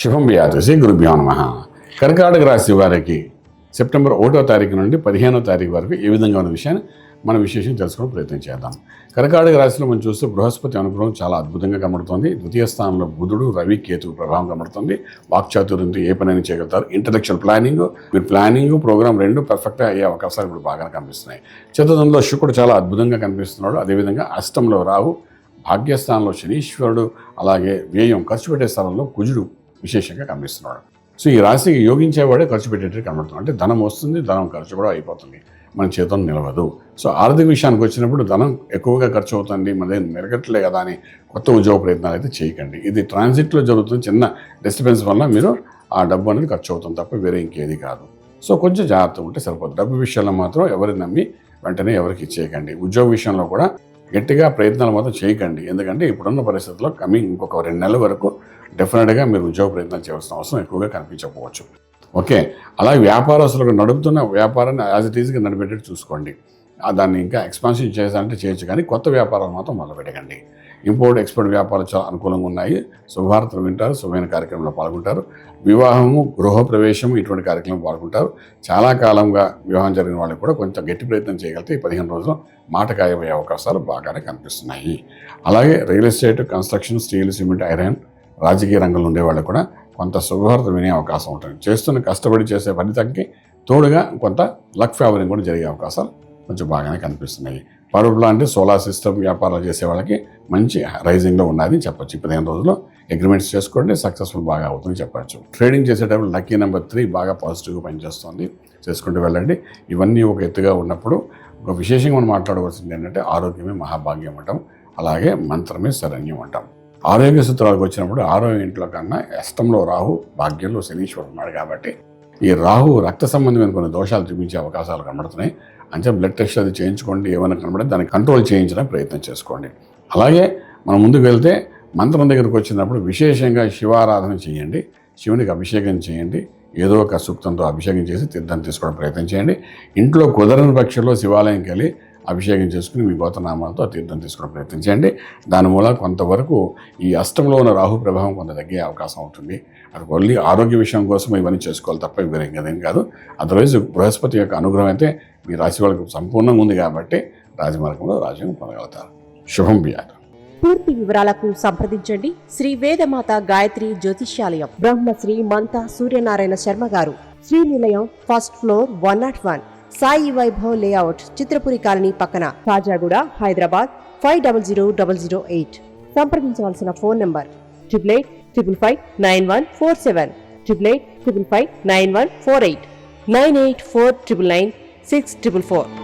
శుభం వ్యాధి శ్రీ గురుభ్యో నమః. కర్కాటక రాశి వారికి సెప్టెంబర్ 1వ తారీఖు నుండి 15వ తారీఖు వరకు ఏ విధంగా ఉన్న విషయాన్ని మనం విశేషం తెలుసుకోవడం ప్రయత్నం చేద్దాం. కర్కాటక రాశిలో మనం చూస్తే బృహస్పతి అనుగ్రహం చాలా అద్భుతంగా కనబడుతుంది. ద్వితీయ స్థానంలో బుధుడు, రవి, కేతు ప్రభావం కనబడుతుంది. వాక్చాతుర్యంతో ఏ పనైనా చేయగలుగుతారు. ఇంటలెక్చువల్ ప్లానింగ్ ప్రోగ్రామ్ రెండు పర్ఫెక్ట్గా అయ్యే అవకాశాలు ఇప్పుడు బాగా కనిపిస్తున్నాయి. చతుర్థంలో శుక్రుడు చాలా అద్భుతంగా కనిపిస్తున్నాడు. అదేవిధంగా అష్టంలో రాహు, భాగ్యస్థానంలో శనీశ్వరుడు, అలాగే వ్యయం ఖర్చు పెట్టే స్థలంలో కుజుడు విశేషంగా కనిపిస్తున్నాడు. సో ఈ రాశికి యోగించేవాడే ఖర్చు పెట్టేటట్టు కనబడుతుంది. అంటే ధనం వస్తుంది, ధనం ఖర్చు కూడా అయిపోతుంది, మన చేతులు నిలవదు. సో ఆర్థిక విషయానికి వచ్చినప్పుడు ధనం ఎక్కువగా ఖర్చు అవుతుంది, మన మెరగట్లే కదా అని కొత్త ఉద్యోగ ప్రయత్నాలు అయితే చేయకండి. ఇది ట్రాన్సిట్లో జరుగుతున్న చిన్న డిస్టర్బెన్స్ వల్ల మీరు ఆ డబ్బు అనేది ఖర్చు అవుతుంది తప్ప వేరే ఇంకేది కాదు. సో కొంచెం జాగ్రత్తగా ఉంటే సరిపోతుంది. డబ్బు విషయాల్లో మాత్రం ఎవరిని నమ్మి వెంటనే ఎవరికి ఇచ్చేయకండి. ఉద్యోగ విషయంలో కూడా గట్టిగా ప్రయత్నాలు మాత్రం చేయకండి. ఎందుకంటే ఇప్పుడున్న పరిస్థితుల్లో ఇంకొక 2 నెలల వరకు డెఫినెట్గా మీరు ఉద్యోగ ప్రయత్నాలు చేయాల్సిన అవసరం ఎక్కువగా కనిపించకపోవచ్చు. ఓకే, అలాగే వ్యాపారస్తులకు నడుపుతున్న వ్యాపారాన్ని యాజ్ ఇట్ ఈజ్గా నడిపేటట్టు చూసుకోండి. దాన్ని ఇంకా ఎక్స్పాన్షన్ చేయాలంటే చేయొచ్చు, కానీ కొత్త వ్యాపారాలు మాత్రం మొదలుపెట్టకండి. ఇంపోర్ట్ ఎక్స్పోర్ట్ వ్యాపారాలు చాలా అనుకూలంగా ఉన్నాయి. శుభవార్తలు వింటారు, శుభమైన కార్యక్రమంలో పాల్గొంటారు. వివాహము, గృహప్రవేశము ఇటువంటి కార్యక్రమం పాల్గొంటారు. చాలా కాలంగా వివాహం జరిగిన వాళ్ళకి కూడా కొంచెం గట్టి ప్రయత్నం చేయగలిగితే ఈ 15 రోజులు మాట ఖాయమయ్యే అవకాశాలు బాగానే కనిపిస్తున్నాయి. అలాగే real estate, construction, steel, cement, iron, రాజకీయ రంగంలో ఉండే వాళ్ళు కూడా కొంత శుభవార్త వినే అవకాశం ఉంటుంది. చేస్తున్న కష్టపడి చేసే ఫలితానికి తోడుగా కొంత లక్ ఫేవరింగ్ కూడా జరిగే అవకాశాలు కొంచెం బాగానే కనిపిస్తున్నాయి. పవర్ ప్లాంట్, సోలార్ సిస్టమ్ వ్యాపారాలు చేసే వాళ్ళకి మంచి రైజింగ్లో ఉన్నది చెప్పచ్చు. 15 రోజుల్లో అగ్రిమెంట్స్ చేసుకోండి, సక్సెస్ఫుల్ బాగా అవుతుందని చెప్పచ్చు. ట్రేడింగ్ చేసేటప్పుడు లక్కీ నెంబర్ 3 బాగా పాజిటివ్గా పనిచేస్తుంది, చేసుకుంటూ వెళ్ళండి. ఇవన్నీ ఒక ఎత్తుగా ఉన్నప్పుడు ఒక విశేషంగా మనం మాట్లాడవలసింది ఏంటంటే ఆరోగ్యమే మహాభాగ్యం అంటాం, అలాగే మంత్రమే శరణ్యం అంటాం. ఆరోగ్య సూత్రాలకు వచ్చినప్పుడు ఆరోగ్య ఇంట్లో కన్నా అష్టంలో రాహు, భాగ్యంలో శనీశ్వరుడు ఉన్నాడు కాబట్టి ఈ రాహు రక్త సంబంధమైన కొన్ని దోషాలు చూపించే అవకాశాలు కనబడుతున్నాయి. అంటే బ్లడ్ టెస్ట్ అది చేయించుకోండి, ఏమైనా కనబడితే దాన్ని కంట్రోల్ చేయించడానికి ప్రయత్నం చేసుకోండి. అలాగే మనం ముందుకు వెళ్తే మంత్రం దగ్గరకు వచ్చినప్పుడు విశేషంగా శివారాధన చేయండి, శివునికి అభిషేకం చేయండి, ఏదో ఒక సూక్తంతో అభిషేకం చేసి తీర్థం తీసుకోవడం ప్రయత్నం చేయండి. ఇంట్లో కుదరని పక్షంలో శివాలయంకి వెళ్ళి అభిషేకం చేసుకుని మీ గోత్రనామాలతో తీర్థం తీసుకోవడం ప్రయత్నం చేయండి. దాని మూలం కొంతవరకు ఈ అష్టంలో ఉన్న రాహు ప్రభావం కొంత తగ్గే అవకాశం ఉంటుంది. అది ఓన్లీ ఆరోగ్య విషయం కోసం ఇవన్నీ చేసుకోవాలి తప్ప వేరే ఇంకేదేం కాదు. అదర్వైజ్ బృహస్పతి యొక్క అనుగ్రహం అయితే మీ రాశి వాళ్ళకి సంపూర్ణంగా ఉంది కాబట్టి రాజమార్గంలో రాజ్యం పొందగలుగుతారు. శుభం వ్యాధి. పూర్తి వివరాలకు సంప్రదించండి శ్రీ వేదమాత గాయత్రి జ్యోతిష్యాలయం, Brahmasri మంతా Suryanarayana Sharma garu, Srinilayam, first floor, 101, Sai Vaibhav layout, Chitrapuri colony పక్కన, కాజాగూడ, హైదరాబాద్ 500008. సంప్రదించవలసిన ఫోన్ నంబర్ 8855559147, 8855559148, 9849996644.